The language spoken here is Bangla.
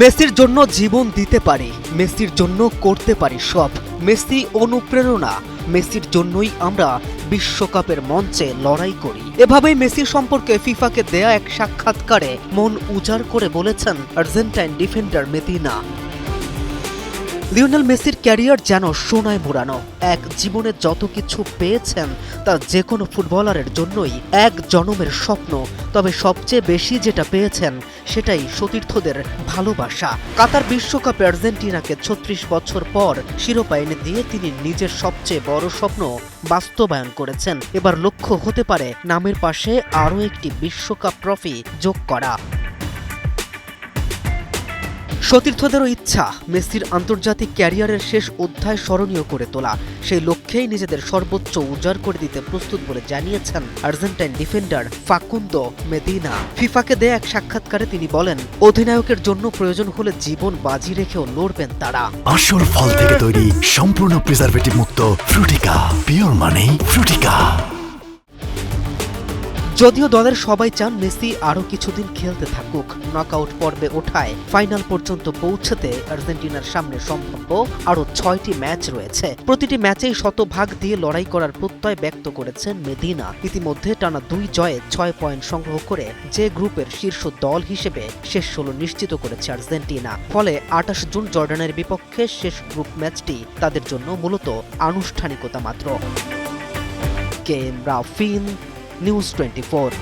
মেসির জন্য জীবন দিতে পারি, মেসির জন্য করতে পারি সব। মেসি অনুপ্রেরণা, মেসির জন্যই আমরা বিশ্বকাপের মঞ্চে লড়াই করি। এভাবেই মেসির সম্পর্কে ফিফাকে দেয়া এক সাক্ষাৎকারে মন উজাড় করে বলেছেন আর্জেন্টাইন ডিফেন্ডার মেদিনা। লিওনেল মেসির ক্যারিয়ার যেন সোনায় মোড়ানো। এক জীবনে যত কিছু পেয়েছেন তা যে কোনো ফুটবলারের জন্যই এক জনমের স্বপ্ন, তবে সবচেয়ে বেশি যেটা পেয়েছেন সেটাই সতীর্থদের ভালোবাসা। কাতার বিশ্বকাপে আর্জেন্টিনাকে ৩৬ বছর পর শিরোপা এনে দিয়ে তিনি নিজের সবচেয়ে বড় স্বপ্ন বাস্তবায়ন করেছেন। এবার লক্ষ্য হতে পারে নামের পাশে আরও একটি বিশ্বকাপ ট্রফি যোগ করা। সতীর্থদেরও ইচ্ছা মেসির আন্তর্জাতিক ক্যারিয়ারের শেষ অধ্যায় স্মরণীয় করে তোলা। সেই লক্ষ্যেই নিজেদের সর্বোচ্চ উজাড় করে দিতে প্রস্তুত বলে জানিয়েছেন আর্জেন্টাইন ডিফেন্ডার ফাকুন্দো মেদিনা। ফিফাকে দেয়া এক সাক্ষাৎকারে তিনি বলেন, অধিনায়কের জন্য প্রয়োজন হলে জীবন বাজি রেখেও লড়বেন তারা। আসল ফল থেকে তৈরি, সম্পূর্ণ প্রিজারভেটিভ মুক্ত ফ্রুটিকা, পিওর মানেই ফ্রুটিকা। যদিও দলের সবাই চান মেসি আরও কিছুদিন খেলতে থাকুক, নকআউট পর্বে ওঠায় ফাইনাল পর্যন্ত পৌঁছতে আর্জেন্টিনার সামনে সম্ভাব্য আরও 6টি ম্যাচ রয়েছে। প্রতিটি ম্যাচেই শতভাগ দিয়ে লড়াই করার প্রত্যয় ব্যক্ত করেছেন মেদিনা। ইতিমধ্যে টানা 2 জয়ে 6 পয়েন্ট সংগ্রহ করে যে গ্রুপের শীর্ষ দল হিসেবে শেষ 16 নিশ্চিত করেছে আর্জেন্টিনা। ফলে 28 জুন জর্ডানের বিপক্ষে শেষ গ্রুপ ম্যাচটি তাদের জন্য মূলত আনুষ্ঠানিকতা মাত্র। কেএম রাফিন, News 24।